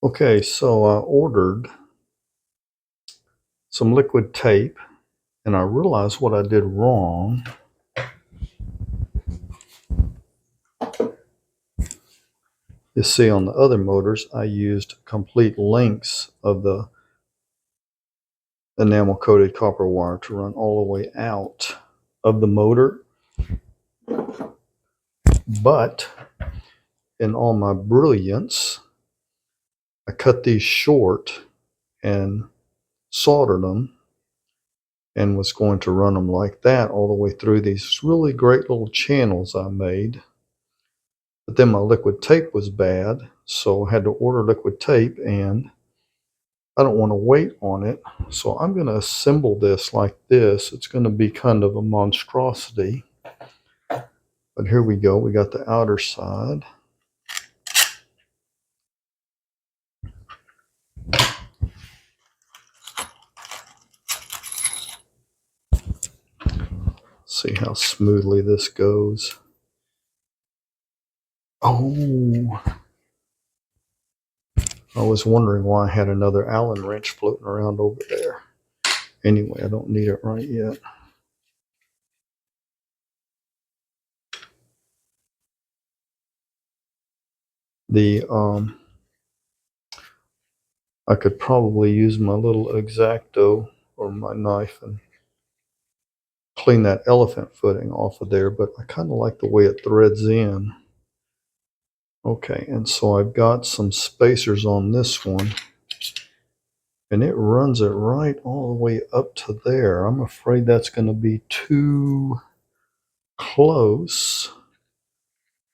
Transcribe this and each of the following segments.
Okay, so I ordered some liquid tape and I realized what I did wrong. You see, on the other motors, I used complete lengths of the enamel coated copper wire to run all the way out of the motor. But in all my brilliance, I cut these short and soldered them and was going to run them like that all the way through these really great little channels I made. But then my liquid tape was bad, so I had to order liquid tape, and I don't want to wait on it. So I'm going to assemble this like this. It's going to be kind of a monstrosity. But here we go. We got the outer side. See how smoothly this goes. Oh, I was wondering why I had another Allen wrench floating around over there. Anyway, I don't need it right yet. The I could probably use my little X-Acto or my knife and clean that elephant footing off of there, but I kind of like the way it threads in. Okay, and so I've got some spacers on this one, and it runs it right all the way up to there. I'm afraid that's going to be too close.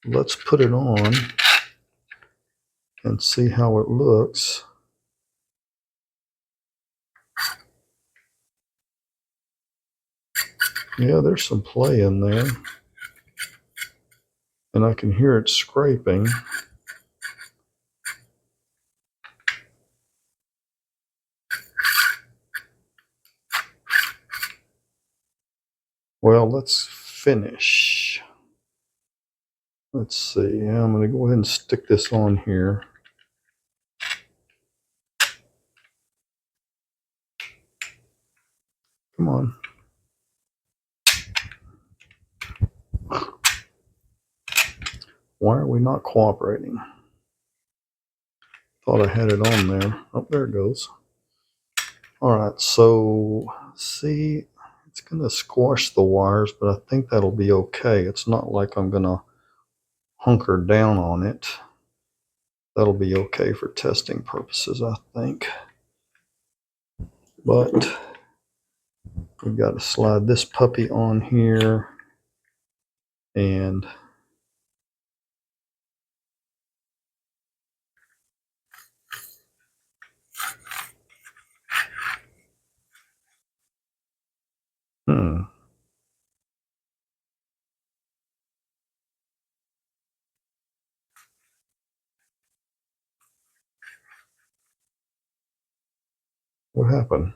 Let's put it on and see how it looks. Yeah, there's some play in there, and I can hear it scraping. Well, let's finish. Let's see. I'm going to go ahead and stick this on here. Come on. Why are we not cooperating? Thought I had it on there. Oh, there it goes. All right, so see, it's going to squash the wires, but I think that'll be okay. It's not like I'm going to hunker down on it. That'll be okay for testing purposes, I think. But we've got to slide this puppy on here, and what happened?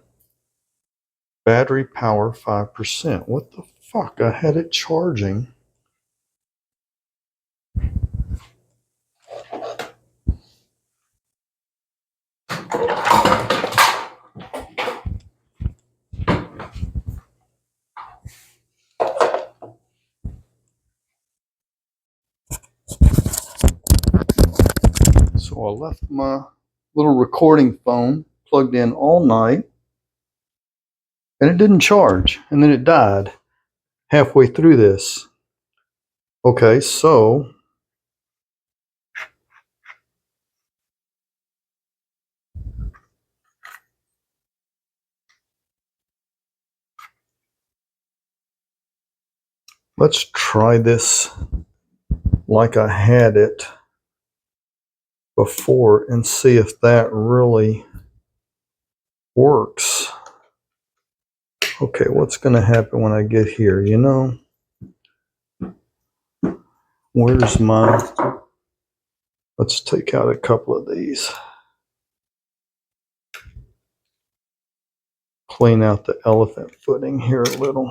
Battery power 5%. What the fuck? I had it charging. So I left my little recording phone plugged in all night, and it didn't charge, and then it died halfway through this. Okay, so let's try this like I had it before and see if that really works. Okay, what's going to happen when I get here? You know, where's my... Let's take out a couple of these. Clean out the elephant footing here a little.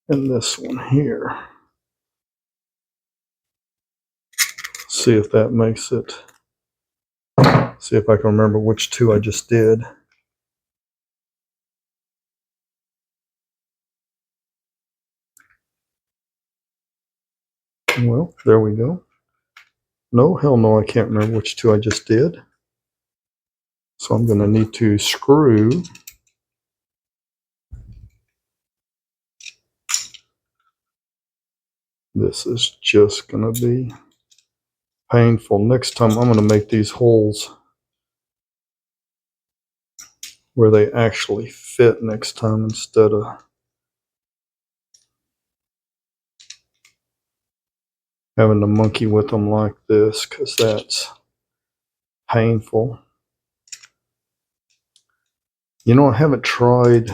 And this one here. See if that makes it See if I can remember which two I just did. Well, there we go. No, hell no, I can't remember which two I just did. So I'm going to need to screw this. Is just going to be painful. Next time I'm going to make these holes where they actually fit next time instead of having to monkey with them like this, because that's painful. You know, I haven't tried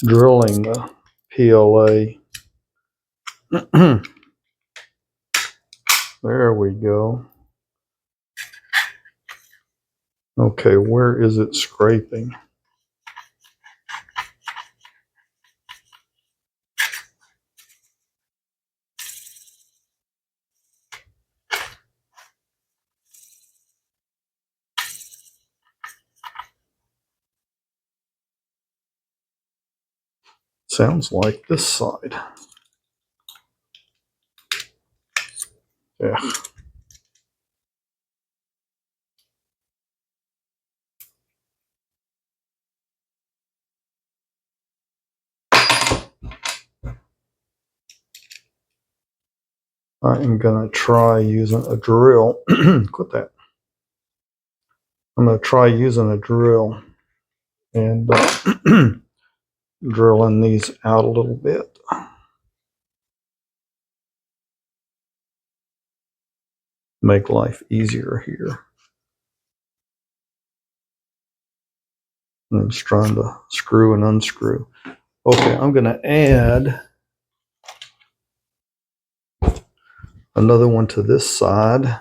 drilling the PLA. There we go. Okay, where is it scraping? Sounds like this side. Yeah. I am going to try using a drill. Quit that. I'm going to try using a drill and drilling these out a little bit. Make life easier here. I'm just trying to screw and unscrew. Okay, I'm going to add another one to this side.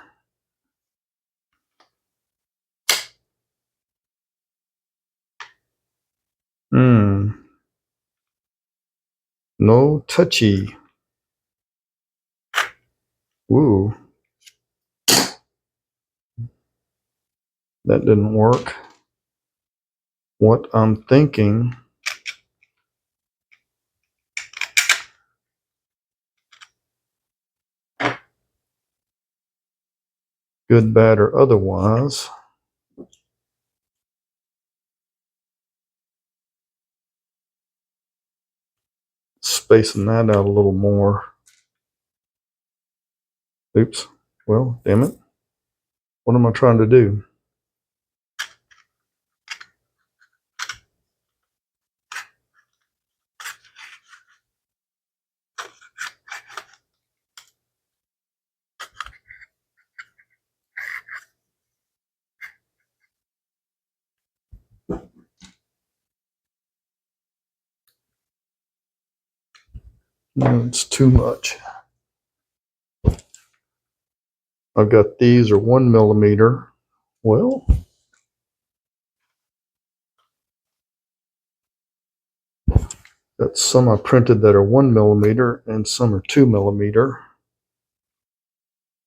No touchy. Ooh. That didn't work. What I'm thinking, good, bad, or otherwise, spacing that out a little more. Oops. Well, damn it. What am I trying to do? No, it's too much. I've got these are 1 millimeter. Well, got some I printed that are 1 millimeter and some are 2 millimeter.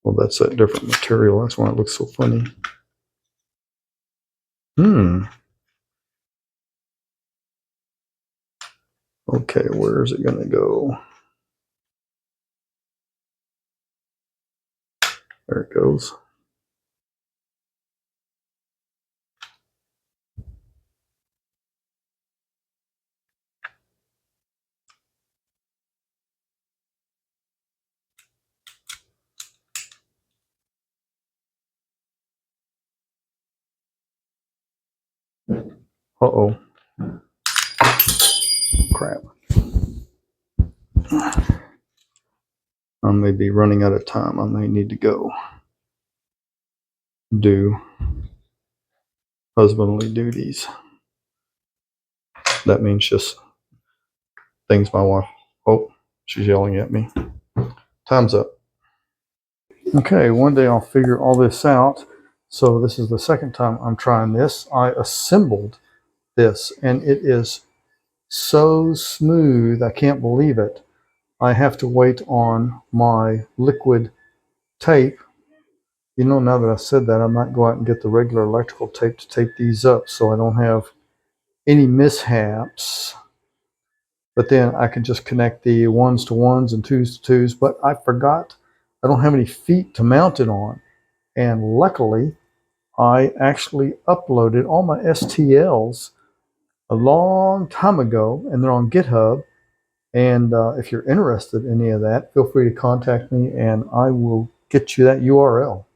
Well, that's that different material. That's why it looks so funny. Okay, where is it going to go? There it goes. Uh-oh. Crap. I may be running out of time. I may need to go do husbandly duties. That means just things my wife. Oh, she's yelling at me. Time's up. Okay, one day I'll figure all this out. So this is the second time I'm trying this. I assembled this and it is so smooth. I can't believe it. I have to wait on my liquid tape You know, now that I said that, I might go out and get the regular electrical tape to tape these up so I don't have any mishaps. But then I can just connect the ones to ones and twos to twos. But I forgot, I don't have any feet to mount it on. And luckily, I actually uploaded all my STLs a long time ago, and they're on GitHub. And if you're interested in any of that, feel free to contact me, and I will get you that URL.